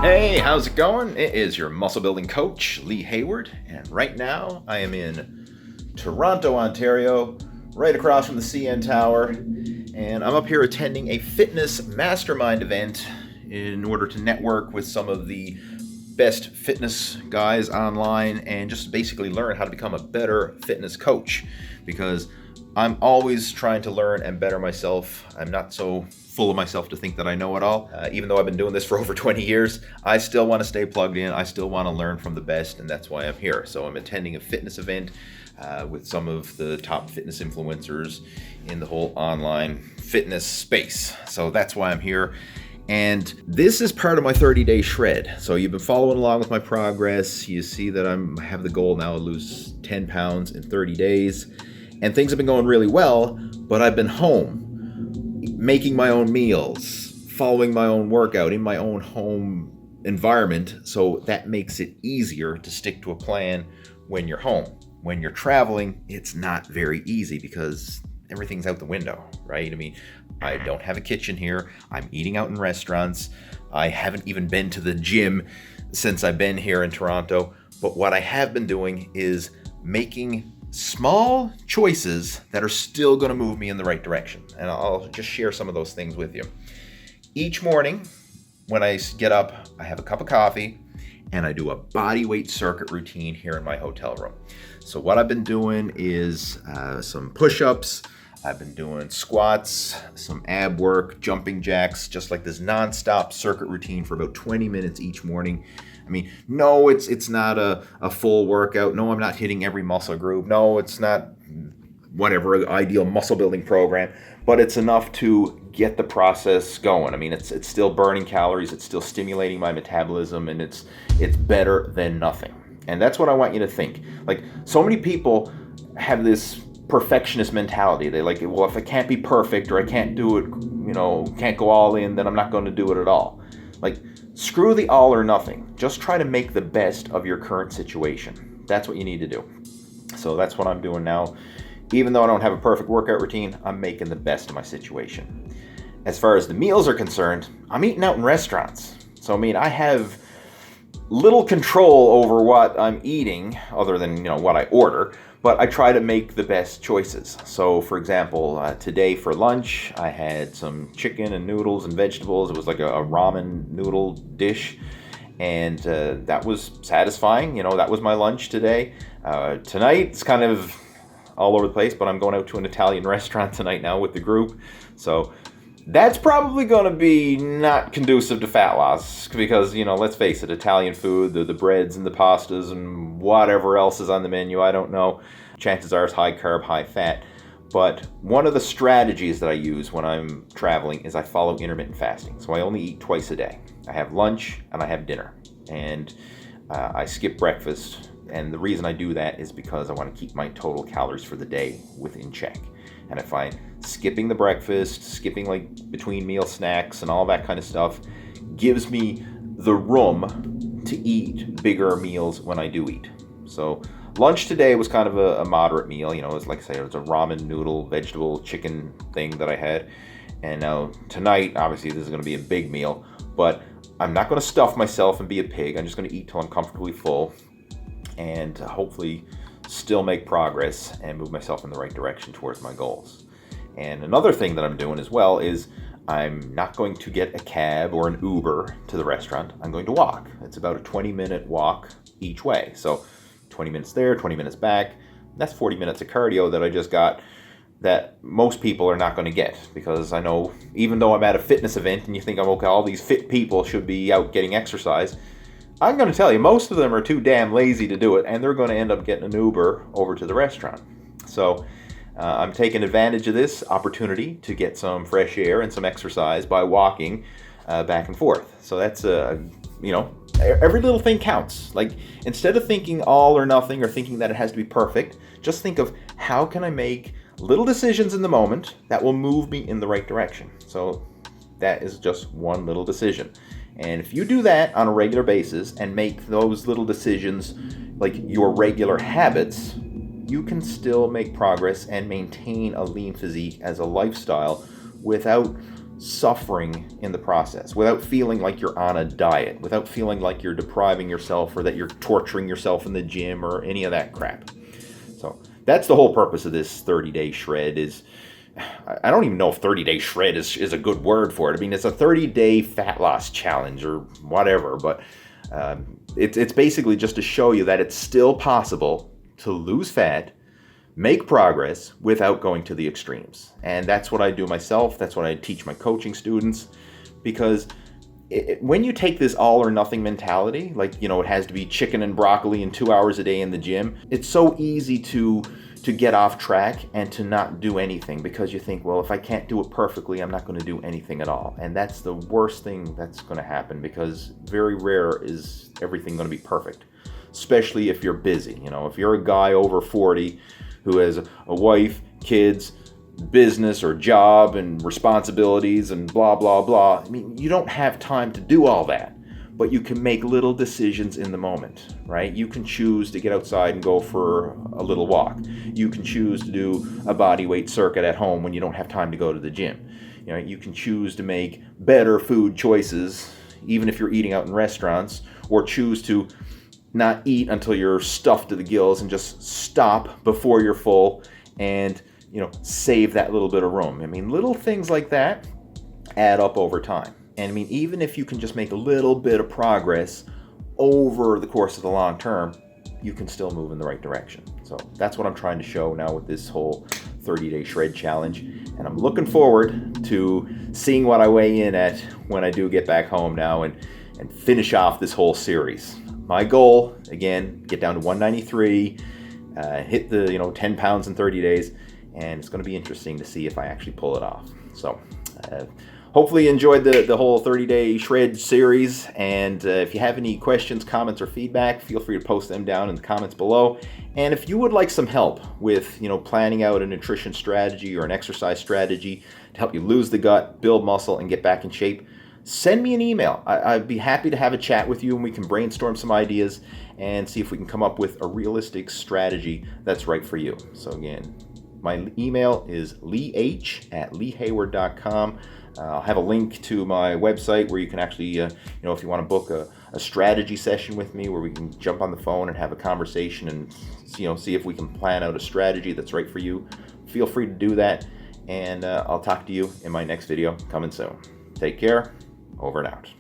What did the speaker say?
Hey, how's it going? It is your muscle building coach, Lee Hayward, and right now I am in Toronto, Ontario, right across from the CN Tower, and I'm up here attending a fitness mastermind event in order to network with some of the best fitness guys online and just basically learn how to become a better fitness coach, because I'm always trying to learn and better myself. I'm not so full of myself to think that I know it all. Even though I've been doing this for over 20 years, I still want to stay plugged in. I still want to learn from the best, and that's why I'm here. So I'm attending a fitness event with some of the top fitness influencers in the whole online fitness space. So that's why I'm here. And this is part of my 30-day shred. So you've been following along with my progress. You see that I have the goal now to lose 10 pounds in 30 days. And things have been going really well, but I've been home, making my own meals, following my own workout in my own home environment. So that makes it easier to stick to a plan when you're home. When you're traveling, it's not very easy because everything's out the window, right? I mean, I don't have a kitchen here. I'm eating out in restaurants. I haven't even been to the gym since I've been here in Toronto. But what I have been doing is making small choices that are still going to move me in the right direction. And I'll just share some of those things with you. Each morning when I get up, I have a cup of coffee and I do a body weight circuit routine here in my hotel room. So what I've been doing is some push-ups. I've been doing squats, some ab work, jumping jacks, just like this non-stop circuit routine for about 20 minutes each morning. I mean, no, it's not a full workout. No, I'm not hitting every muscle group. No, it's not whatever the ideal muscle building program, but it's enough to get the process going. I mean, it's still burning calories. It's still stimulating my metabolism, and it's better than nothing. And that's what I want you to think. Like, so many people have this perfectionist mentality. They like, well, if I can't be perfect or I can't do it, can't go all in, then I'm not going to do it at all. Like, screw the all or nothing. Just try to make the best of your current situation. That's what you need to do. So that's what I'm doing now. Even though I don't have a perfect workout routine, I'm making the best of my situation. As far as the meals are concerned, I'm eating out in restaurants. So, I mean, I have little control over what I'm eating other than, what I order, but I try to make the best choices. So, for example, today for lunch, I had some chicken and noodles and vegetables. It was like a ramen noodle dish, and that was satisfying. That was my lunch today. Tonight, it's kind of all over the place, but I'm going out to an Italian restaurant tonight now with the group. So that's probably going to be not conducive to fat loss because, let's face it, Italian food, the breads and the pastas and whatever else is on the menu, I don't know. Chances are it's high carb, high fat. But one of the strategies that I use when I'm traveling is I follow intermittent fasting. So I only eat twice a day. I have lunch and I have dinner. And I skip breakfast. And the reason I do that is because I want to keep my total calories for the day within check. And I find skipping the breakfast, skipping like between meal snacks and all that kind of stuff gives me the room to eat bigger meals when I do eat. So lunch today was kind of a moderate meal. It was like I say, it was a ramen noodle, vegetable, chicken thing that I had. And now tonight, obviously this is going to be a big meal, but I'm not going to stuff myself and be a pig. I'm just going to eat till I'm comfortably full and hopefully still make progress and move myself in the right direction towards my goals. And another thing that I'm doing as well is I'm not going to get a cab or an Uber to the restaurant. I'm going to walk. It's about a 20-minute walk each way. So 20 minutes there, 20 minutes back. That's 40 minutes of cardio that I just got that most people are not going to get, because I know even though I'm at a fitness event and you think, okay, all these fit people should be out getting exercise, I'm going to tell you, most of them are too damn lazy to do it, and they're going to end up getting an Uber over to the restaurant. So I'm taking advantage of this opportunity to get some fresh air and some exercise by walking back and forth. So that's, every little thing counts. Like, instead of thinking all or nothing or thinking that it has to be perfect, just think of how can I make little decisions in the moment that will move me in the right direction. So that is just one little decision. And if you do that on a regular basis and make those little decisions like your regular habits, you can still make progress and maintain a lean physique as a lifestyle without suffering in the process, without feeling like you're on a diet, without feeling like you're depriving yourself or that you're torturing yourself in the gym or any of that crap. So that's the whole purpose of this 30-day shred. Is I don't even know if 30-day shred is a good word for it. I mean, it's a 30-day fat loss challenge or whatever, but it's basically just to show you that it's still possible to lose fat, make progress without going to the extremes. And that's what I do myself. That's what I teach my coaching students, because when you take this all or nothing mentality, like, you know, it has to be chicken and broccoli and 2 hours a day in the gym, it's so easy to get off track and to not do anything, because you think, well, if I can't do it perfectly, I'm not going to do anything at all. And that's the worst thing that's going to happen, because very rare is everything going to be perfect, especially if you're busy. You know, if you're a guy over 40 who has a wife, kids, business or job and responsibilities and blah, blah, blah. I mean, you don't have time to do all that, but you can make little decisions in the moment, right? You can choose to get outside and go for a little walk. You can choose to do a body weight circuit at home when you don't have time to go to the gym. You know, you can choose to make better food choices, even if you're eating out in restaurants, or choose to not eat until you're stuffed to the gills and just stop before you're full and, you know, save that little bit of room. I mean, little things like that add up over time. And I mean, even if you can just make a little bit of progress over the course of the long term, you can still move in the right direction. So that's what I'm trying to show now with this whole 30-day shred challenge. And I'm looking forward to seeing what I weigh in at when I do get back home now and finish off this whole series. My goal, again, get down to 193, hit the 10 pounds in 30 days, and it's going to be interesting to see if I actually pull it off. So hopefully you enjoyed the whole 30-day shred series, and if you have any questions, comments, or feedback, feel free to post them down in the comments below. And if you would like some help with planning out a nutrition strategy or an exercise strategy to help you lose the gut, build muscle, and get back in shape, send me an email. I'd be happy to have a chat with you, and we can brainstorm some ideas and see if we can come up with a realistic strategy that's right for you. So again, my email is leah@leehayward.com. I'll have a link to my website where you can actually, if you want to book a strategy session with me, where we can jump on the phone and have a conversation and, see if we can plan out a strategy that's right for you. Feel free to do that, and I'll talk to you in my next video coming soon. Take care. Over and out.